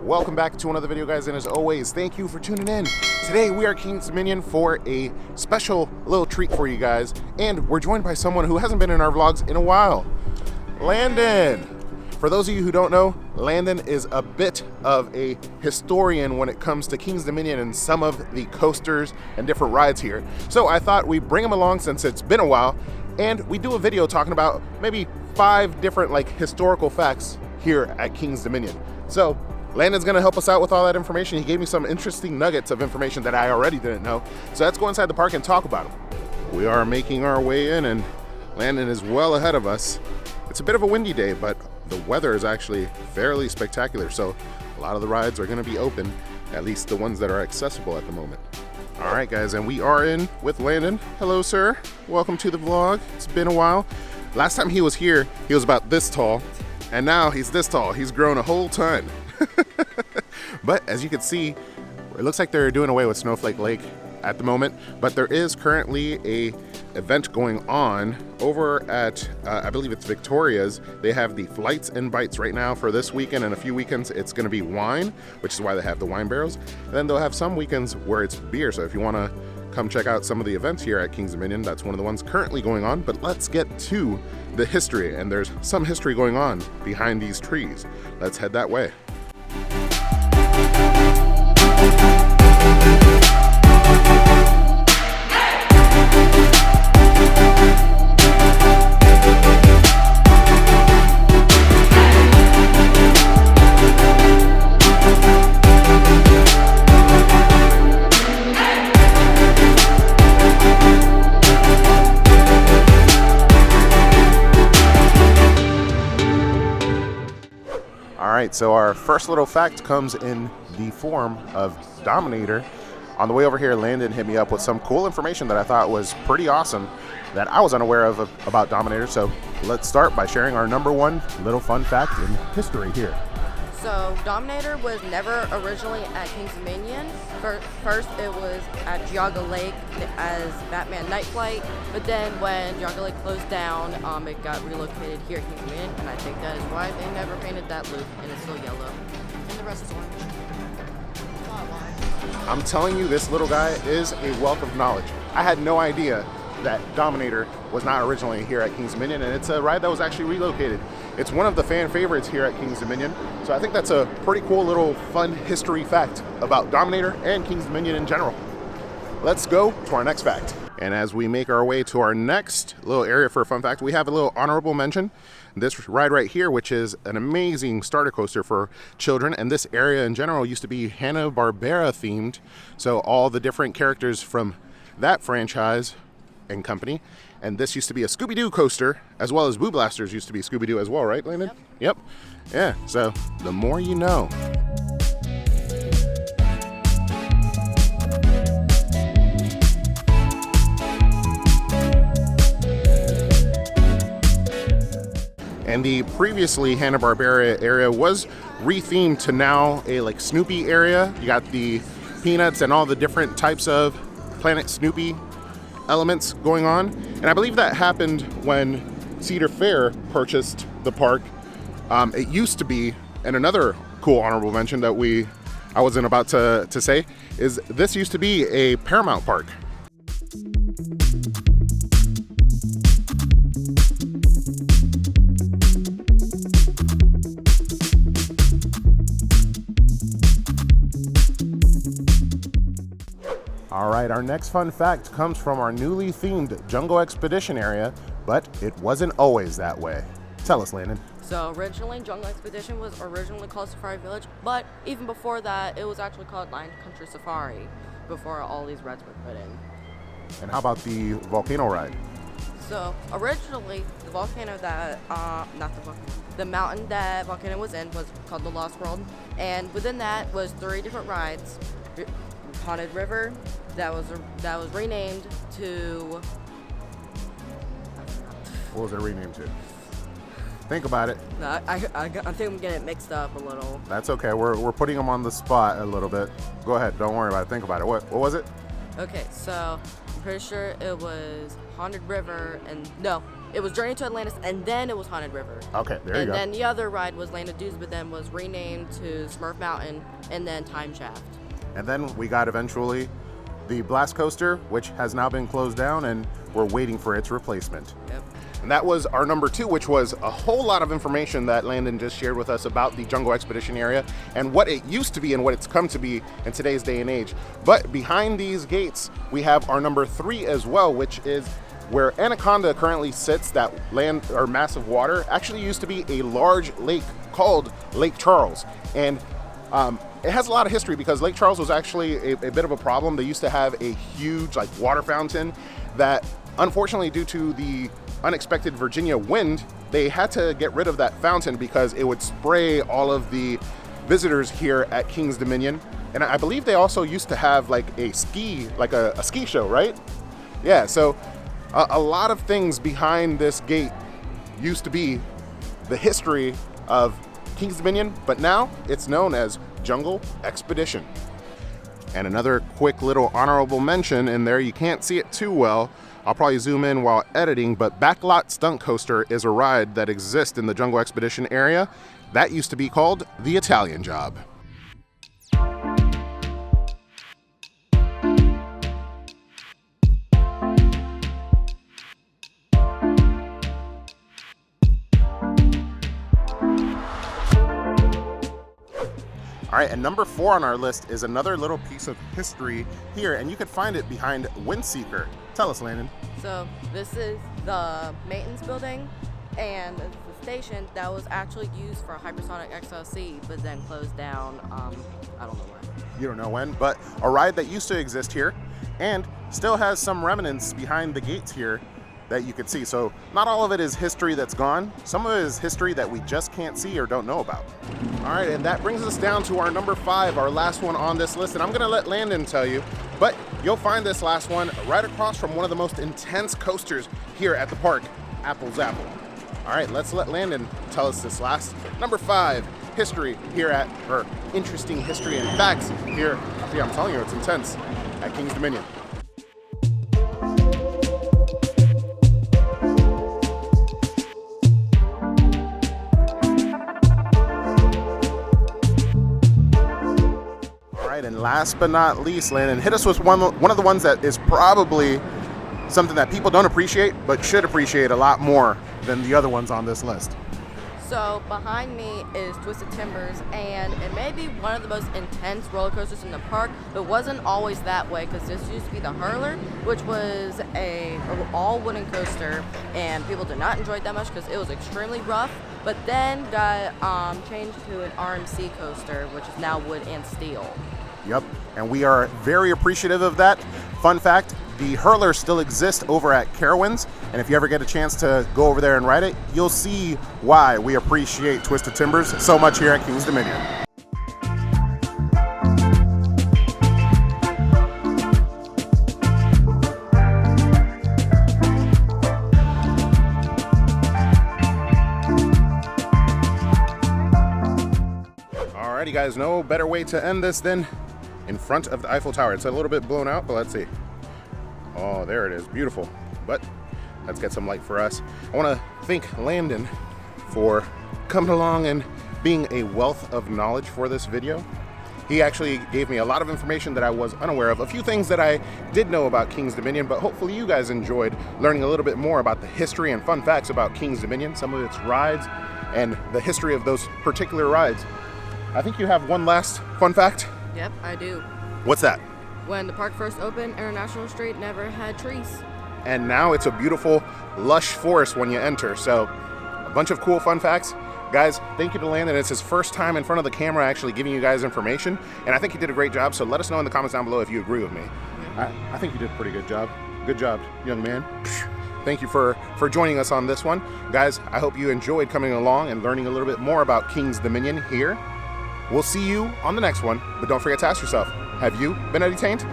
Welcome back to another video, guys, and as always, thank you for tuning in. Today we are King's Dominion for a special little treat for you guys, and we're joined by someone who hasn't been in our vlogs in a while, Landon. For those of you who don't know, Landon is a bit of a historian when it comes to King's Dominion and some of the coasters and different rides here. So I thought we'd bring him along since it's been a while, and we do a video talking about maybe 5 different historical facts here at King's Dominion. So Landon's gonna help us out with all that information. He gave me some interesting nuggets of information that I already didn't know. So let's go inside the park and talk about them. We are making our way in, and Landon is well ahead of us. It's a bit of a windy day, but the weather is actually fairly spectacular. So a lot of the rides are gonna be open, at least the ones that are accessible at the moment. All right, guys, and we are in with Landon. Hello, sir. Welcome to the vlog. It's been a while. Last time he was here, he was about this tall, and now he's this tall. He's grown a whole ton. But as you can see, it looks like they're doing away with Snowflake Lake at the moment, but there is currently a event going on over at I believe it's Victoria's. They have the flights and bites right now for this weekend, and a few weekends it's going to be wine, which is why they have the wine barrels, and then they'll have some weekends where it's beer. So if you want to come check out some of the events here at King's Dominion, that's one of the ones currently going on. But let's get to the history, and there's some history going on behind these trees. Let's head that way. Alright, so our first little fact comes in the form of Dominator. On the way over here, Landon hit me up with some cool information that I thought was pretty awesome that I was unaware of about Dominator. So let's start by sharing our number 1 little fun fact in history here. So Dominator was never originally at King's Dominion. First it was at Geauga Lake as Batman Night Flight, but then when Geauga Lake closed down, it got relocated here at King's Dominion, and I think that is why they never painted that loop, and it's still yellow. And the rest is orange. I'm telling you, this little guy is a wealth of knowledge. I had no idea that Dominator was not originally here at King's Dominion, and it's a ride that was actually relocated. It's one of the fan favorites here at King's Dominion, so I think that's a pretty cool little fun history fact about Dominator and King's Dominion in general. Let's go to our next fact. And as we make our way to our next little area for a fun fact, we have a little honorable mention. This ride right here, which is an amazing starter coaster for children, and this area in general used to be Hanna-Barbera themed, so all the different characters from that franchise and company. And this used to be a ScoobyDoo coaster, as well as Boo Blasters used to be ScoobyDoo as well, right, Landon? Yep. Yeah, so the more you know. And the previously Hanna-Barbera area was rethemed to now a Snoopy area. You got the Peanuts and all the different types of Planet Snoopy elements going on. And I believe that happened when Cedar Fair purchased the park. It used to be, and another cool honorable mention that I wasn't about to say, is this used to be a Paramount park. All right, our next fun fact comes from our newly themed Jungle Expedition area, but it wasn't always that way. Tell us, Landon. So originally, Jungle Expedition was originally called Safari Village, but even before that, it was actually called Lion Country Safari, before all these rides were put in. And how about the volcano ride? So originally, the volcano that, the mountain that volcano was in was called the Lost World, and within that was 3 different rides. Haunted River, that was renamed to... What was it renamed to? Think about it. No, I think I'm getting it mixed up a little. That's okay. We're putting them on the spot a little bit. Go ahead. Don't worry about it. Think about it. What was it? Okay, so I'm pretty sure it was Haunted River and no, It was Journey to Atlantis, and then it was Haunted River. Okay, there you go. And then the other ride was Land of Dudes, but then was renamed to Smurf Mountain, and then Time Shaft. And then we got eventually the Blast Coaster, which has now been closed down, and we're waiting for its replacement. Yep. And that was our number 2, which was a whole lot of information that Landon just shared with us about the Jungle Expedition area and what it used to be and what it's come to be in today's day and age. But behind these gates, we have our number 3 as well, which is where Anaconda currently sits. That land or mass of water actually used to be a large lake called Lake Charles. And it has a lot of history because Lake Charles was actually a bit of a problem. They used to have a huge water fountain that, unfortunately, due to the unexpected Virginia wind, they had to get rid of that fountain because it would spray all of the visitors here at King's Dominion. And I believe they also used to have a ski show, right? Yeah, so a lot of things behind this gate used to be the history of King's Dominion, but now it's known as Jungle Expedition. And another quick little honorable mention in there, you can't see it too well, I'll probably zoom in while editing, but Backlot Stunt Coaster is a ride that exists in the Jungle Expedition area. That used to be called the Italian Job. All right, and number 4 on our list is another little piece of history here, and you can find it behind Windseeker. Tell us, Landon. So this is the maintenance building, and it's the station that was actually used for Hypersonic XLC, but then closed down. I don't know when. You don't know when, but a ride that used to exist here and still has some remnants behind the gates here that you can see. So not all of it is history that's gone. Some of it is history that we just can't see or don't know about. All right, and that brings us down to our number 5, our last one on this list. And I'm gonna let Landon tell you, but you'll find this last one right across from one of the most intense coasters here at the park, Apple's Apple. All right, let's let Landon tell us this last number 5 history here or interesting history and facts here. See, I'm telling you, it's intense at King's Dominion. And last but not least, Landon, hit us with one of the ones that is probably something that people don't appreciate, but should appreciate a lot more than the other ones on this list. So behind me is Twisted Timbers, and it may be one of the most intense roller coasters in the park, but wasn't always that way because this used to be the Hurler, which was a all wooden coaster, and people did not enjoy it that much because it was extremely rough. But then got changed to an RMC coaster, which is now wood and steel. Yep, and we are very appreciative of that. Fun fact, the Hurler still exists over at Carowinds, and if you ever get a chance to go over there and ride it, you'll see why we appreciate Twisted Timbers so much here at King's Dominion. Alrighty guys, no better way to end this than in front of the Eiffel Tower. It's a little bit blown out, but let's see. Oh, there it is, beautiful. But let's get some light for us. I want to thank Landon for coming along and being a wealth of knowledge for this video. He actually gave me a lot of information that I was unaware of. A few things that I did know about King's Dominion, but hopefully you guys enjoyed learning a little bit more about the history and fun facts about King's Dominion, some of its rides, and the history of those particular rides. I think you have one last fun fact. Yep, I do. What's that? When the park first opened, International Street never had trees. And now it's a beautiful, lush forest when you enter. So a bunch of cool fun facts. Guys, thank you to Landon. It's his first time in front of the camera actually giving you guys information. And I think he did a great job. So let us know in the comments down below if you agree with me. I think you did a pretty good job. Good job, young man. Thank you for joining us on this one. Guys, I hope you enjoyed coming along and learning a little bit more about King's Dominion here. We'll see you on the next one, but don't forget to ask yourself, have you been entertained?